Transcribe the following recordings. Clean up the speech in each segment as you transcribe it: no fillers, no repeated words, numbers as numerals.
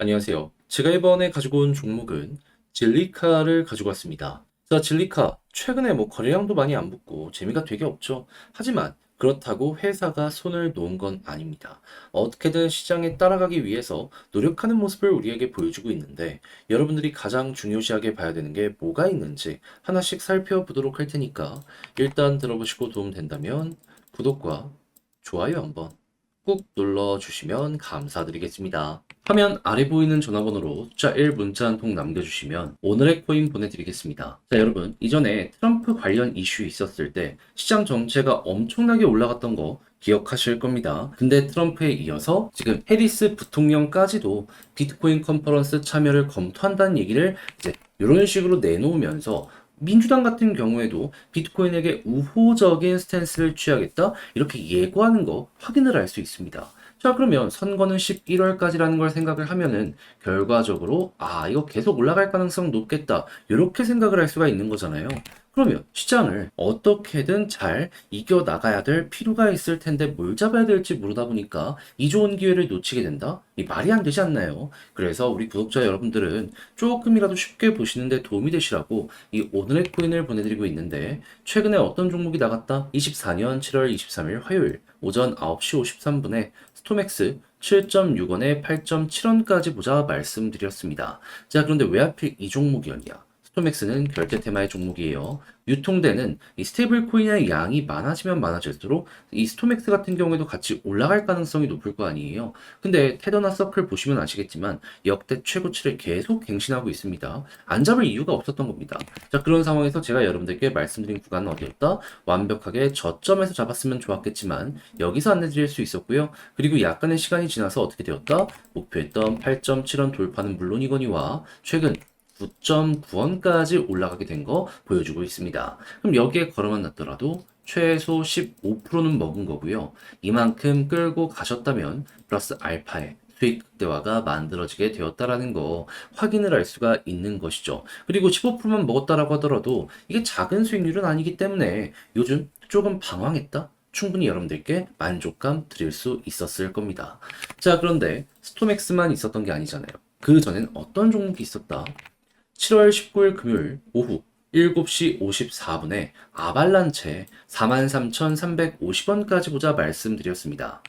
안녕하세요. 제가 이번에 가지고 온 종목은 진리카를 가지고 왔습니다. 자, 진리카 최근에 거래량도 많이 안 붙고 재미가 되게 없죠. 하지만 그렇다고 회사가 손을 놓은 건 아닙니다. 어떻게든 시장에 따라가기 위해서 노력하는 모습을 우리에게 보여주고 있는데 여러분들이 가장 중요시하게 봐야 되는 게 뭐가 있는지 하나씩 살펴보도록 할 테니까 일단 들어보시고 도움 된다면 구독과 좋아요 한번 꾹 눌러주시면 감사드리겠습니다. 화면 아래 보이는 전화번호로 숫자 1 문자 한 통 남겨주시면 오늘의 코인 보내드리겠습니다. 자, 여러분, 이전에 트럼프 관련 이슈 있었을 때 시장 전체가 엄청나게 올라갔던 거 기억하실 겁니다. 근데 트럼프에 이어서 지금 해리스 부통령까지도 비트코인 컨퍼런스 참여를 검토한다는 얘기를 이제 이런 식으로 내놓으면서 민주당 같은 경우에도 비트코인에게 우호적인 스탠스를 취하겠다 이렇게 예고하는 거 확인을 할 수 있습니다. 자, 그러면 선거는 11월까지라는 걸 생각을 하면은 결과적으로 이거 계속 올라갈 가능성 높겠다 이렇게 생각을 할 수가 있는 거잖아요. 그러면 시장을 어떻게든 잘 이겨나가야 될 필요가 있을 텐데 뭘 잡아야 될지 모르다 보니까 이 좋은 기회를 놓치게 된다? 이 말이 안 되지 않나요? 그래서 우리 구독자 여러분들은 조금이라도 쉽게 보시는데 도움이 되시라고 이 오늘의 코인을 보내드리고 있는데 최근에 어떤 종목이 나갔다? 24년 7월 23일 화요일 오전 9시 53분에 스토맥스 7.6원에 8.7원까지 보자 말씀드렸습니다. 자, 그런데 왜 하필 이 종목이었냐? 스토맥스는 결제 테마의 종목이에요. 유통되는 이 스테이블 코인의 양이 많아지면 많아질수록 이 스토맥스 같은 경우에도 같이 올라갈 가능성이 높을 거 아니에요. 근데 테더나 서클 보시면 아시겠지만 역대 최고치를 계속 갱신하고 있습니다. 안 잡을 이유가 없었던 겁니다. 자, 그런 상황에서 제가 여러분들께 말씀드린 구간은 어디였다? 완벽하게 저점에서 잡았으면 좋았겠지만 여기서 안내드릴 수 있었고요. 그리고 약간의 시간이 지나서 어떻게 되었다? 목표했던 8.7원 돌파는 물론이거니와 최근 9.9원까지 올라가게 된 거 보여주고 있습니다. 그럼 여기에 걸어만 놨더라도 최소 15%는 먹은 거고요. 이만큼 끌고 가셨다면 플러스 알파의 수익 극대화가 만들어지게 되었다라는 거 확인을 할 수가 있는 것이죠. 그리고 15%만 먹었다라고 하더라도 이게 작은 수익률은 아니기 때문에 요즘 조금 방황했다? 충분히 여러분들께 만족감 드릴 수 있었을 겁니다. 자, 그런데 스토맥스만 있었던 게 아니잖아요. 그 전엔 어떤 종목이 있었다? 7월 19일 금요일 오후 7시 54분에 아발란체 43,350원까지 보자 말씀드렸습니다.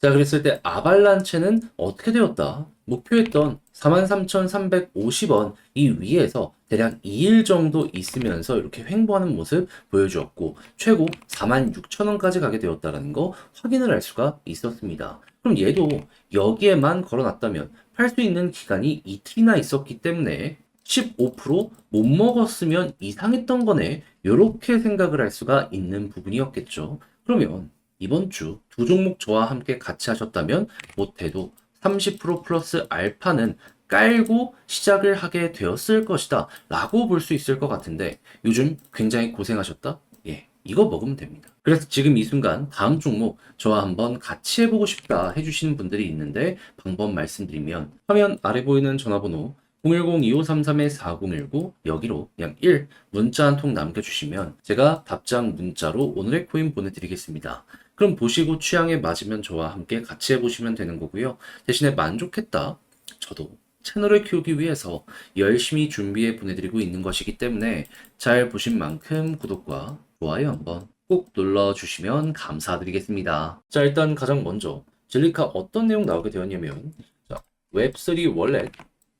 자, 그랬을 때 아발란체는 어떻게 되었다? 목표했던 43,350원 이 위에서 대략 2일 정도 있으면서 이렇게 횡보하는 모습 보여주었고 최고 46,000원까지 가게 되었다는 거 확인을 할 수가 있었습니다. 그럼 얘도 여기에만 걸어놨다면 팔 수 있는 기간이 이틀이나 있었기 때문에 15%못 먹었으면 이상했던 거네. 이렇게 생각을 할 수가 있는 부분이었겠죠. 그러면 이번 주 두 종목 저와 함께 같이 하셨다면 못해도 30% 플러스 알파는 깔고 시작을 하게 되었을 것이다 라고 볼 수 있을 것 같은데 요즘 굉장히 고생하셨다? 예, 이거 먹으면 됩니다. 그래서 지금 이 순간 다음 종목 저와 한번 같이 해보고 싶다 해주시는 분들이 있는데 방법 말씀드리면 화면 아래 보이는 전화번호 010-2533-4019 여기로 그냥 1 문자 한 통 남겨주시면 제가 답장 문자로 오늘의 코인 보내드리겠습니다. 그럼 보시고 취향에 맞으면 저와 함께 같이 해보시면 되는 거고요. 대신에 만족했다. 저도 채널을 키우기 위해서 열심히 준비해 보내드리고 있는 것이기 때문에 잘 보신 만큼 구독과 좋아요 한번 꼭 눌러주시면 감사드리겠습니다. 자, 일단 가장 먼저 젤리카 어떤 내용 나오게 되었냐면 자, 웹3 월렛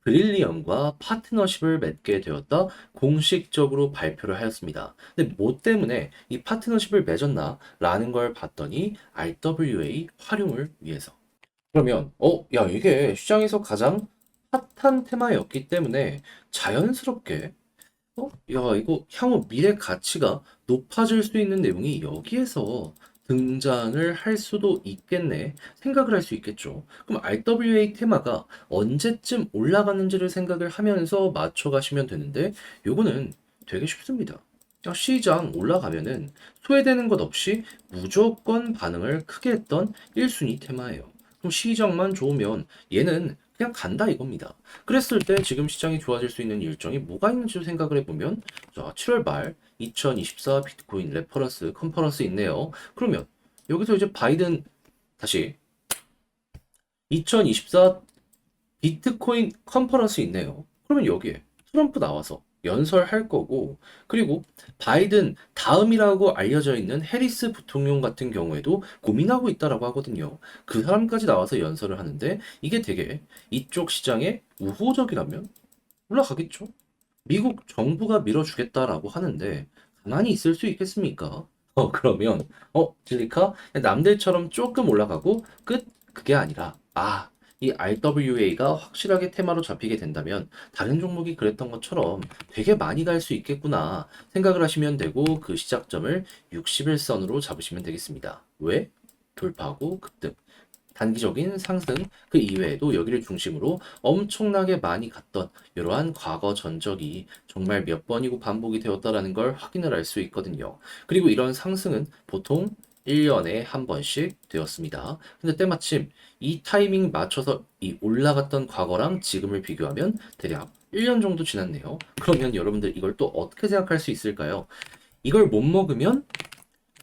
브릴리언과 파트너십을 맺게 되었다 공식적으로 발표를 하였습니다. 근데 뭐 때문에 이 파트너십을 맺었나? 라는 걸 봤더니 RWA 활용을 위해서. 그러면 야, 이게 시장에서 가장 핫한 테마였기 때문에 자연스럽게 야, 이거 향후 미래 가치가 높아질 수 있는 내용이 여기에서 등장을 할 수도 있겠네. 생각을 할 수 있겠죠. 그럼 RWA 테마가 언제쯤 올라가는지를 생각을 하면서 맞춰가시면 되는데, 요거는 되게 쉽습니다. 시장 올라가면은 소외되는 것 없이 무조건 반응을 크게 했던 1순위 테마예요. 그럼 시장만 좋으면 얘는 그냥 간다 이겁니다. 그랬을 때 지금 시장이 좋아질 수 있는 일정이 뭐가 있는지 생각을 해보면 자, 7월 말 2024 비트코인 레퍼런스 컨퍼런스 있네요. 그러면 여기서 이제 바이든 다시 2024 비트코인 컨퍼런스 있네요. 그러면 여기에 트럼프 나와서 연설할 거고, 그리고 바이든 다음이라고 알려져 있는 해리스 부통령 같은 경우에도 고민하고 있다라고 하거든요. 그 사람까지 나와서 연설을 하는데 이게 되게 이쪽 시장에 우호적이라면 올라가겠죠. 미국 정부가 밀어주겠다라고 하는데 가만히 있을 수 있겠습니까? 그러면 질리카 남들처럼 조금 올라가고 끝? 그게 아니라 이 RWA가 확실하게 테마로 잡히게 된다면 다른 종목이 그랬던 것처럼 되게 많이 갈 수 있겠구나 생각을 하시면 되고 그 시작점을 60일선으로 잡으시면 되겠습니다. 왜? 돌파하고 급등. 단기적인 상승 그 이외에도 여기를 중심으로 엄청나게 많이 갔던 이러한 과거 전적이 정말 몇 번이고 반복이 되었다라는 걸 확인을 할 수 있거든요. 그리고 이런 상승은 보통 1년에 한 번씩 되었습니다. 근데 때마침 이 타이밍 맞춰서 이 올라갔던 과거랑 지금을 비교하면 대략 1년 정도 지났네요. 그러면 여러분들 이걸 또 어떻게 생각할 수 있을까요? 이걸 못 먹으면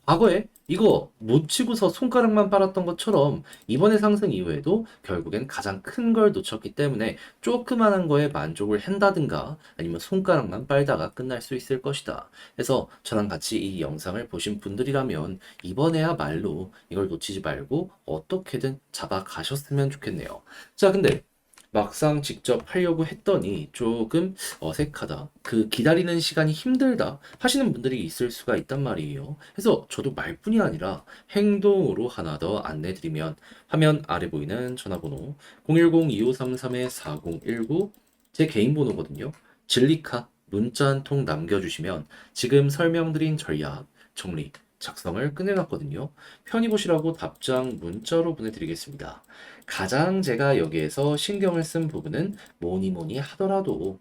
과거에 이거 못 치고서 손가락만 빨았던 것처럼 이번에 상승 이후에도 결국엔 가장 큰 걸 놓쳤기 때문에 조그만한 거에 만족을 한다든가 아니면 손가락만 빨다가 끝날 수 있을 것이다. 그래서 저랑 같이 이 영상을 보신 분들이라면 이번에야말로 이걸 놓치지 말고 어떻게든 잡아 가셨으면 좋겠네요. 자, 근데 막상 직접 하려고 했더니 조금 어색하다. 그 기다리는 시간이 힘들다 하시는 분들이 있을 수가 있단 말이에요. 그래서 저도 말뿐이 아니라 행동으로 하나 더 안내드리면 화면 아래 보이는 전화번호 010-2533-4019 제 개인 번호거든요. 진리카 문자 한 통 남겨주시면 지금 설명드린 전략 정리 작성을 끝내놨거든요. 편히 보시라고 답장 문자로 보내드리겠습니다. 가장 제가 여기에서 신경을 쓴 부분은 뭐니 뭐니 하더라도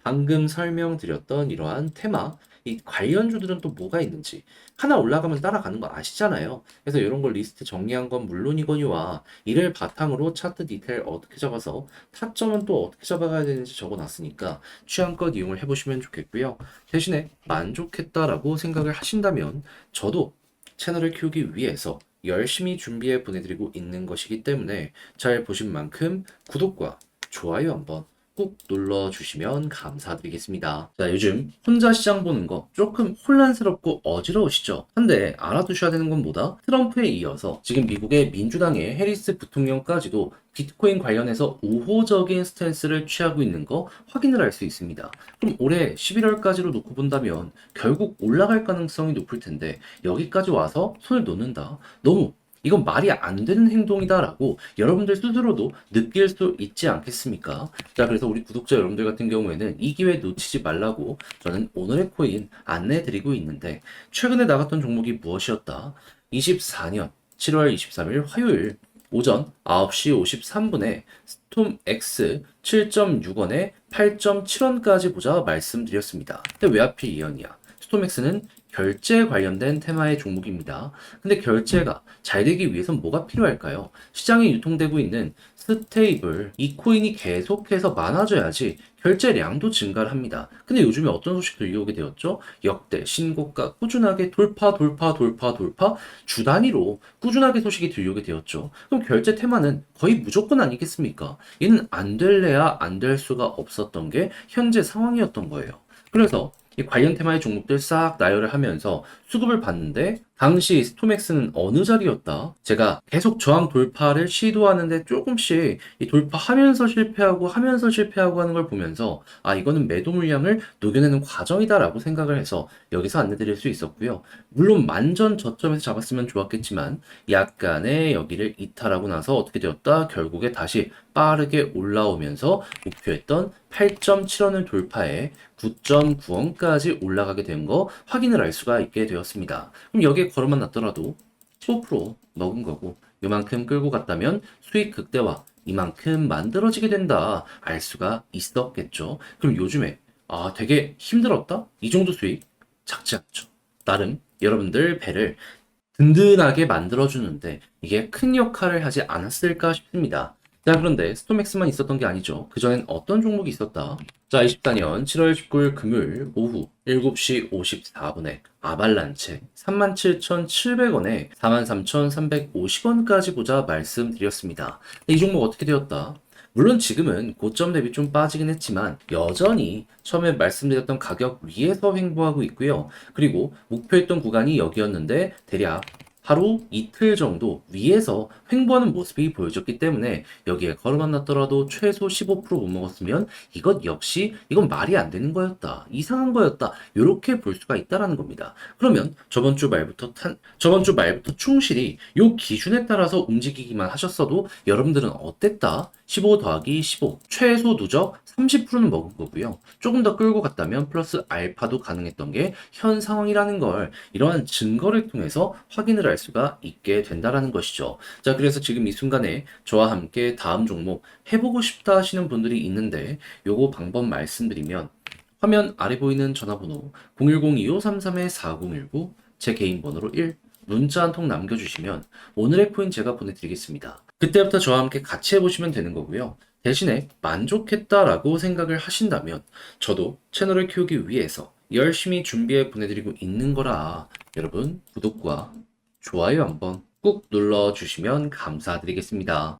방금 설명드렸던 이러한 테마, 이 관련주들은 또 뭐가 있는지 하나 올라가면 따라가는 거 아시잖아요. 그래서 이런 걸 리스트 정리한 건 물론이거니와 이를 바탕으로 차트 디테일 어떻게 잡아서 타점은 또 어떻게 잡아가야 되는지 적어놨으니까 취향껏 이용을 해보시면 좋겠고요. 대신에 만족했다라고 생각을 하신다면 저도 채널을 키우기 위해서 열심히 준비해 보내드리고 있는 것이기 때문에 잘 보신 만큼 구독과 좋아요 한번 꾹 눌러주시면 감사드리겠습니다. 자, 요즘 혼자 시장 보는 거 조금 혼란스럽고 어지러우시죠? 근데 알아두셔야 되는 건 뭐다? 트럼프에 이어서 지금 미국의 민주당의 해리스 부통령까지도 비트코인 관련해서 우호적인 스탠스를 취하고 있는 거 확인을 할 수 있습니다. 그럼 올해 11월까지로 놓고 본다면 결국 올라갈 가능성이 높을 텐데 여기까지 와서 손을 놓는다. 너무 이건 말이 안 되는 행동이다라고 여러분들 스스로도 느낄 수 있지 않겠습니까? 자, 그래서 우리 구독자 여러분들 같은 경우에는 이 기회 놓치지 말라고 저는 오늘의 코인 안내 드리고 있는데 최근에 나갔던 종목이 무엇이었다? 24년 7월 23일 화요일 오전 9시 53분에 스톰X 7.6원에 8.7원까지 보자 말씀드렸습니다. 근데 왜 하필 이 연이야? 스톰X는 결제 관련된 테마의 종목입니다. 근데 결제가 잘 되기 위해선 뭐가 필요할까요? 시장에 유통되고 있는 스테이블, 이 코인이 계속해서 많아져야지 결제량도 증가를 합니다. 근데 요즘에 어떤 소식 들려오게 되었죠? 역대 신고가 꾸준하게 돌파, 돌파, 돌파, 돌파, 주 단위로 꾸준하게 소식이 들려오게 되었죠. 그럼 결제 테마는 거의 무조건 아니겠습니까? 얘는 안 될래야 안 될 수가 없었던 게 현재 상황이었던 거예요. 그래서 이 관련 테마의 종목들 싹 나열을 하면서 수급을 봤는데 당시 스톰엑스는 어느 자리였다? 제가 계속 저항 돌파를 시도하는데 조금씩 이 돌파하면서 실패하고 하면서 실패하고 하는 걸 보면서 이거는 매도 물량을 녹여내는 과정이다라고 생각을 해서 여기서 안내드릴 수 있었고요. 물론 만전 저점에서 잡았으면 좋았겠지만 약간의 여기를 이탈하고 나서 어떻게 되었다? 결국에 다시 빠르게 올라오면서 목표했던 8.7원을 돌파해 9.9원까지 올라가게 된 거 확인을 할 수가 있게 되었습니다. 그럼 여기에 걸어만 놨더라도 15% 먹은 거고 이만큼 끌고 갔다면 수익 극대화 이만큼 만들어지게 된다 알 수가 있었겠죠. 그럼 요즘에 되게 힘들었다? 이 정도 수익 작지 않죠. 나름 여러분들 배를 든든하게 만들어주는데 이게 큰 역할을 하지 않았을까 싶습니다. 자, 그런데 스톰엑스만 있었던 게 아니죠. 그전엔 어떤 종목이 있었다? 자, 24년 7월 19일 금요일 오후 7시 54분에 아발란체 37,700원에 43,350원까지 보자 말씀드렸습니다. 이 종목 어떻게 되었다? 물론 지금은 고점 대비 좀 빠지긴 했지만 여전히 처음에 말씀드렸던 가격 위에서 횡보하고 있고요. 그리고 목표했던 구간이 여기였는데 대략 하루 이틀 정도 위에서 횡보하는 모습이 보여졌기 때문에 여기에 걸어만났더라도 최소 15% 못 먹었으면 이것 역시 이건 말이 안 되는 거였다. 이상한 거였다. 이렇게 볼 수가 있다라는 겁니다. 그러면 저번 주 말부터 충실히 요 기준에 따라서 움직이기만 하셨어도 여러분들은 어땠다? 15 더하기 15 최소 누적 30%는 먹은 거고요. 조금 더 끌고 갔다면 플러스 알파도 가능했던 게 현 상황이라는 걸 이러한 증거를 통해서 확인을 할 수가 있게 된다라는 것이죠. 자, 그래서 지금 이 순간에 저와 함께 다음 종목 해보고 싶다 하시는 분들이 있는데 요거 방법 말씀드리면 화면 아래 보이는 전화번호 010-2533-4019 제 개인 번호로 1 문자 한 통 남겨주시면 오늘의 코인 제가 보내드리겠습니다. 그때부터 저와 함께 같이 해보시면 되는 거고요. 대신에 만족했다라고 생각을 하신다면 저도 채널을 키우기 위해서 열심히 준비해 보내드리고 있는 거라 여러분 구독과 좋아요 한번 꾹 눌러주시면 감사드리겠습니다.